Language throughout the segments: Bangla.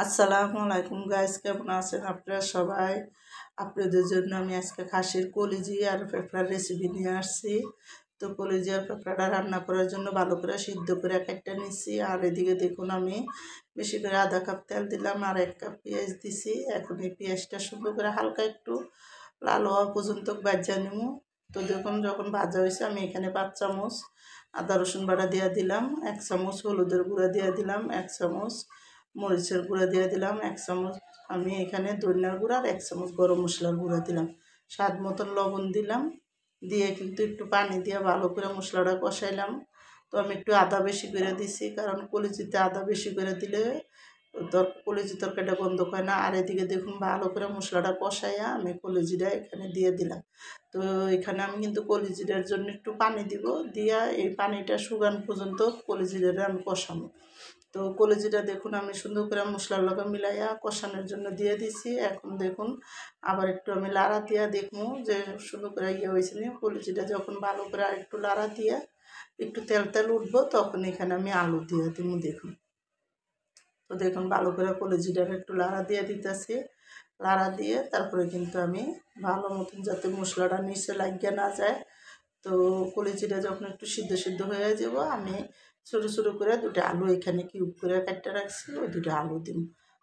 আসসালামু আলাইকুম গাইস, কেমন আছেন আপনারা সবাই? আপনাদের জন্য আমি আজকে খাসির কলিজি আর পেঁপড়ার রেসিপি নিয়ে আসছি। তো কলিজি আর পেঁপড়াটা রান্না করার জন্য ভালো করে সিদ্ধ করে কেটে নিচ্ছি। আর এদিকে দেখুন আমি বেশি করে আধা কাপ তেল দিলাম আর 1 কাপ পেঁয়াজ দিছি। এখন এই পেঁয়াজটা সুন্দর করে হালকা একটু লাল হওয়া পর্যন্ত ভাজা নেব। তো দেখুন যখন ভাজা হয়েছে আমি এখানে 5 চামচ আদা রসুন বাটা দিয়ে দিলাম, 1 চামচ হলুদের গুঁড়া দিয়ে দিলাম, 1 চামচ মরিচের গুঁড়া দিয়ে দিলাম, 1 চামচ আমি এখানে ধনিয়ার গুঁড়া আর 1 চামচ গরম মশলার গুঁড়া দিলাম, স্বাদ মতন লবণ দিলাম। দিয়ে কিন্তু একটু পানি দিয়ে ভালো করে মশলাটা কষাইলাম। তো আমি একটু আদা বেশি করে দিছি, কারণ কলিজিতে আদা বেশি করে দিলে কলিজি তরকারিটা গন্ধ হয় না। আর এদিকে দেখুন ভালো করে মশলাটা কষাইয়া আমি কলিজিটা এখানে দিয়ে দিলাম। তো এখানে আমি কিন্তু কলিজিটার জন্য একটু পানি দিব, দিয়া এই পানিটা শুকানো পর্যন্ত কলিজিটা আমি কষাবো। তো কলিজিটা দেখুন আমি সুন্দর করে মশলার লগে মিলাইয়া কষানোর জন্য দিয়ে দিছি। এখন দেখুন আবার একটু আমি লাড়া দিয়া দেখবো যে সুন্দর করে হয়েছে না। কলিজিটা যখন ভালো করে আর একটু লাড়া দিয়ে একটু তেল তেল উঠবো, তখন এখানে আমি আলু দিয়ে দিব। দেখুন, তো দেখুন ভালো করে কলিজিটাকে একটু লাড়া দিয়ে দিতেছি। লাড়া দিয়ে তারপরে কিন্তু আমি ভালো মতন যাতে মশলাটা নিচে লাগিয়ে না যায়। তো কলিজিটা যখন একটু সিদ্ধ সিদ্ধ হয়ে যাব, আমি ছোটো ছোটো করে 2টা আলু এখানে কিউব করে কাটতে রাখছি, ওই 2টা আলু দিন।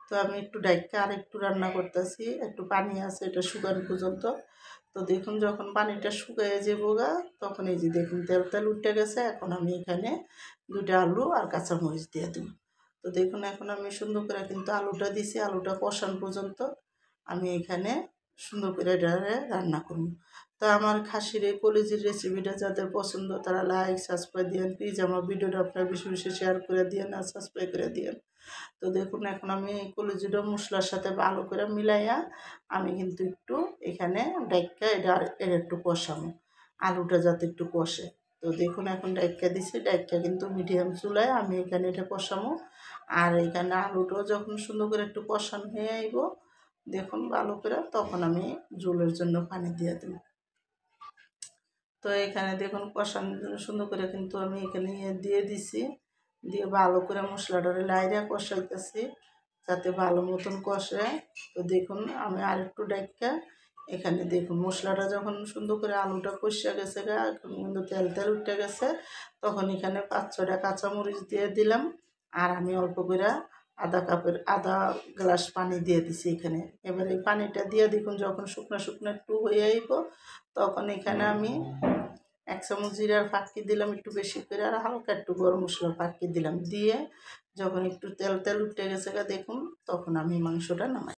তো আমি একটু ডাইকা আর একটু রান্না করতেছি, একটু পানি আছে এটা শুকানো পর্যন্ত। তো দেখুন যখন পানিটা শুকিয়ে যাবো গা, তখন এই যে দেখুন তেল তেল উঠে গেছে। এখন আমি এখানে 2টা আলু আর কাঁচামরিচ দিয়ে দিই। তো দেখুন এখন আমি সুন্দর করে কিন্তু আলুটা দিছি, আলুটা কষানো পর্যন্ত আমি এখানে সুন্দর করে এটা রান্না করব। তো আমার খাসির এই কলিজির রেসিপিটা যাদের পছন্দ তারা লাইক সাবস্ক্রাইব দিয়েন প্লিজ। আমার ভিডিওটা আপনারা বেশি বেশি শেয়ার করে দিয়েন আর সাবস্ক্রাইব করে দিয়েন। তো দেখুন এখন আমি কলিজিটা মশলার সাথে ভালো করে মিলাইয়া আমি কিন্তু একটু এখানে ডাইক্কা এটা একটু কষাবো, আলুটা যাতে একটু কষে। তো দেখুন এখন ডাইক্কা দিছি, ডাইক্কা কিন্তু মিডিয়াম চুলায় আমি এখানে এটা কষাবো। আর এখানে আলুটাও যখন সুন্দর করে একটু কষানো হয়ে আইব, দেখুন ভালো করে, তখন আমি ঝোলের জন্য পানি দিয়ে দেব। তো এখানে দেখুন কষানোর জন্য সুন্দর করে কিন্তু আমি এখানে দিয়ে দিছি। দিয়ে ভালো করে মশলাটারে লাইরা কষাইতেছি যাতে ভালো মতন কষে। তো দেখুন আমি আরেকটু ডাইক্কা এখানে দেখুন মশলাটা যখন সুন্দর করে আলুটা কষা গেছে গা, এখন কিন্তু তেল তেল উঠে গেছে, তখন এখানে 5-6টা কাঁচামরিচ দিয়ে দিলাম। আর আমি অল্প করে আধা গ্লাস পানি দিয়ে দিছি এখানে। এবার এই পানিটা দিয়ে দেখুন যখন শুকনো শুকনো একটু হয়ে আইব, তখন এখানে আমি 1 চামচ জিরার ফাঁকি দিলাম একটু বেশি করে, আর হালকা একটু গরম মশলার ফাঁকি দিলাম। দিয়ে যখন একটু তেল তেল উঠে গেছে গা দেখুন, তখন আমি মাংসটা নামাই।